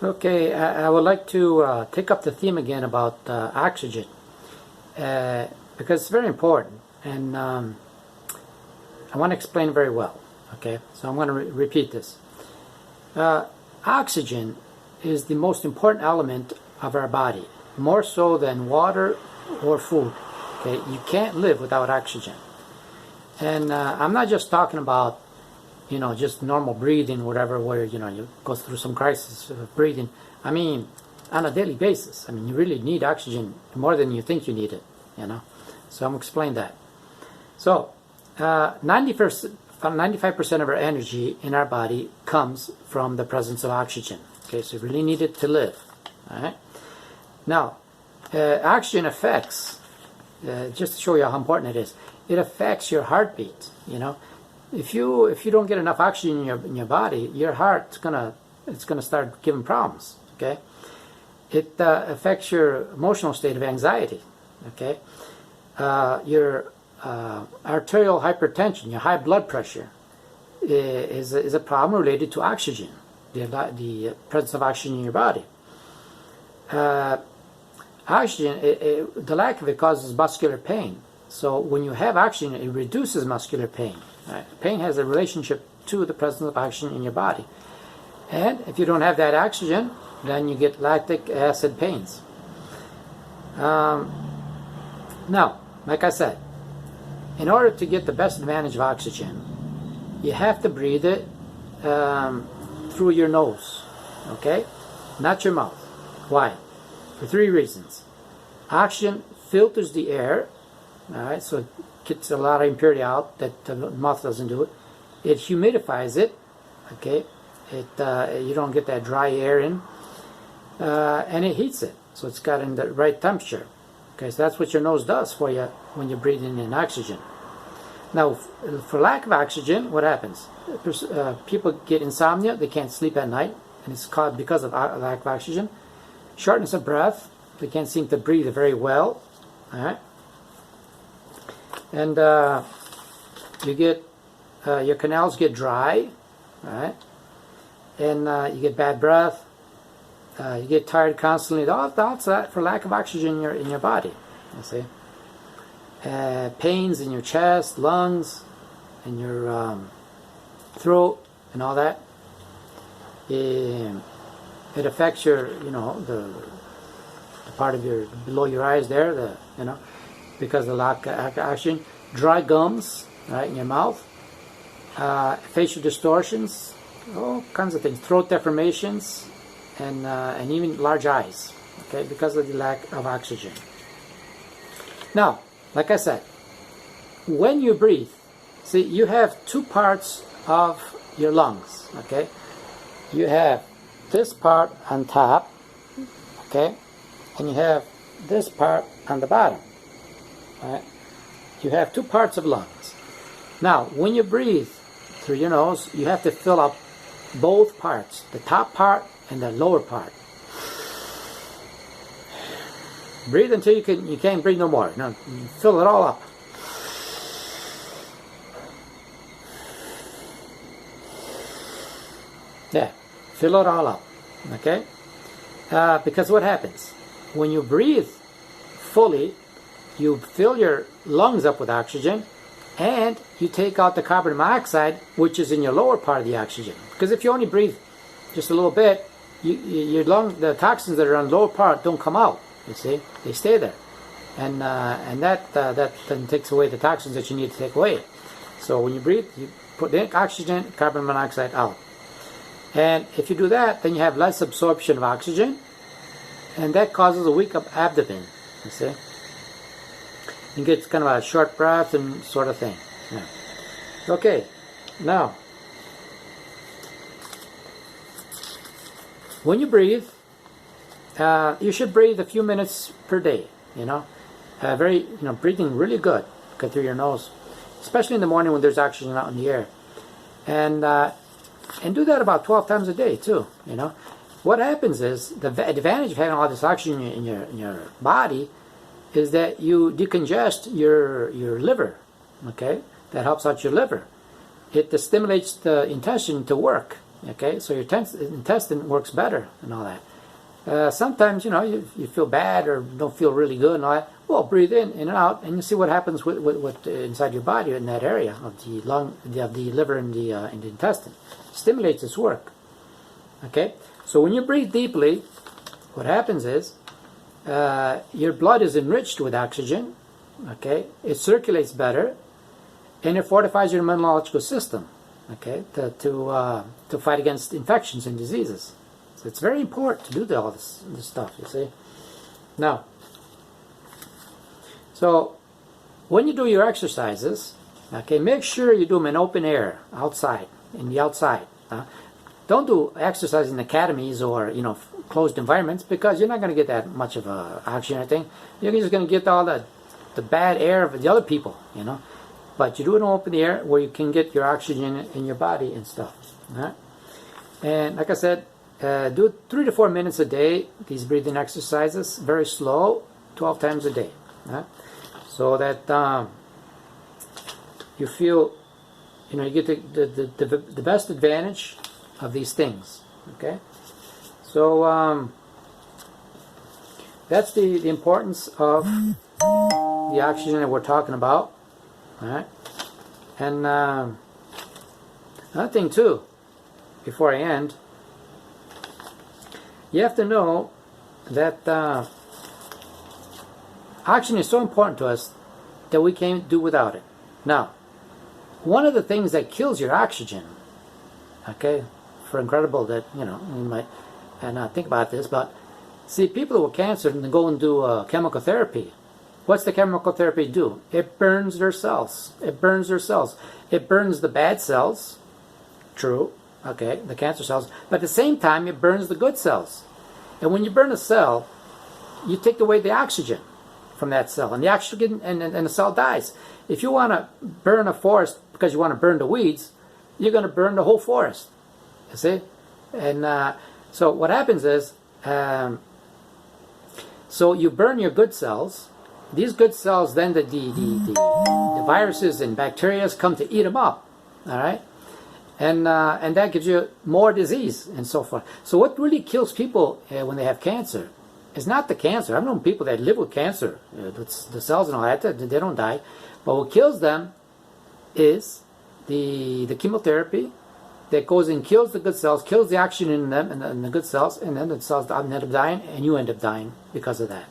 Okay, I would like to take up the theme again about oxygen because it's very important, and I want to explain it very well. Okay, so I'm going to repeat this. Oxygen is the most important element of our body, more so than water or food. Okay, you can't live without oxygen, and I'm not just talking about just normal breathing, whatever, where, you go through some crisis of breathing. I mean, on a daily basis. I mean, you really need oxygen more than you think you need it, So I'm going to explain that. So, 95% of our energy in our body comes from the presence of oxygen. Okay, so you really need it to live. All right? Now, oxygen affects, just to show you how important it is, it affects your heartbeat, If you don't get enough oxygen in your body, your heart's gonna start giving problems. Okay, it affects your emotional state of anxiety. Okay, your arterial hypertension, your high blood pressure, is a problem related to oxygen, the presence of oxygen in your body. Oxygen, the lack of it causes muscular pain. So when you have oxygen, it reduces muscular pain. Right? Pain has a relationship to the presence of oxygen in your body. And if you don't have that oxygen, then you get lactic acid pains. Now, like I said, in order to get the best advantage of oxygen, you have to breathe it through your nose, okay? Not your mouth. Why? For three reasons. Oxygen filters the air, all right, so it gets a lot of impurity out that the mouth doesn't do it. It humidifies it, okay? You don't get that dry air in, and it heats it, so it's got in the right temperature. Okay, so that's what your nose does for you when you're breathing in oxygen. Now, for lack of oxygen, what happens? People get insomnia; they can't sleep at night, and it's caused because of lack of oxygen. Shortness of breath; they can't seem to breathe very well. All right. And you get your canals get dry, right? And you get bad breath. You get tired constantly. That's that for lack of oxygen in your body. You see, pains in your chest, lungs, and your throat, and all that. It affects your, the part of your below your eyes there, because of the lack of oxygen. Dry gums, right, in your mouth. Facial distortions, all kinds of things. Throat deformations, and even large eyes, okay, because of the lack of oxygen. Now, like I said, when you breathe, see, you have two parts of your lungs, okay? You have this part on top, okay, and you have this part on the bottom. Right? You have two parts of lungs. Now, when you breathe through your nose, you have to fill up both parts, the top part and the lower part. Breathe until you can't breathe no more. No, fill it all up. Yeah, fill it all up. Okay? Because what happens? When you breathe fully, you fill your lungs up with oxygen, and you take out the carbon monoxide, which is in your lower part of the oxygen. Because if you only breathe just a little bit, the toxins that are on the lower part don't come out. You see, they stay there, and that then takes away the toxins that you need to take away. So when you breathe, you put in oxygen, carbon monoxide out, and if you do that, then you have less absorption of oxygen, and that causes a weak abdomen. You see. You get kind of a short breath and sort of thing. Yeah. Okay, now, when you breathe, you should breathe a few minutes per day. Breathing really good through your nose, especially in the morning when there's oxygen out in the air, and do that about 12 times a day too. What happens is the advantage of having all this oxygen in your body is that you decongest your liver, okay? That helps out your liver. It stimulates the intestine to work, Okay, so your intestine works better and all that. Sometimes, you feel bad or don't feel really good and all that. Well, breathe in and out, and you see what happens with inside your body in that area of the liver and the intestine. Stimulates its work. Okay, so when you breathe deeply, what happens is your blood is enriched with oxygen. Okay, it circulates better, and it fortifies your immunological system. Okay, to fight against infections and diseases. So it's very important to do all this stuff. You see. Now, so when you do your exercises, okay, make sure you do them in open air, outside, in the outside. Don't do exercise in academies or closed environments, because you're not going to get that much of oxygen or anything. You're just going to get all the bad air of the other people, But you do it in open air where you can get your oxygen in your body and stuff. Right? And like I said, do 3 to 4 minutes a day, these breathing exercises, very slow, 12 times a day. Right? So that you feel, you get the best advantage of these things. Okay? So that's the importance of the oxygen that we're talking about. All right? And another thing too, before I end, you have to know that oxygen is so important to us that we can't do without it. Now, one of the things that kills your oxygen, okay, for incredible that, you might not think about this, but see, people with cancer, and they go and do chemical therapy. What's the chemical therapy do? It burns their cells. It burns their cells. It burns the bad cells, true, okay, the cancer cells, but at the same time, it burns the good cells. And when you burn a cell, you take away the oxygen from that cell, and the oxygen, and the cell dies. If you want to burn a forest because you want to burn the weeds, you're going to burn the whole forest. You see? And so what happens is, so you burn your good cells. These good cells, then the viruses and bacteria come to eat them up. All right? And that gives you more disease and so forth. So what really kills people when they have cancer is not the cancer. I've known people that live with cancer, the cells and all that, they don't die. But what kills them is the chemotherapy that goes and kills the good cells, kills the oxygen in them and the good cells, and then the cells end up dying, and you end up dying because of that.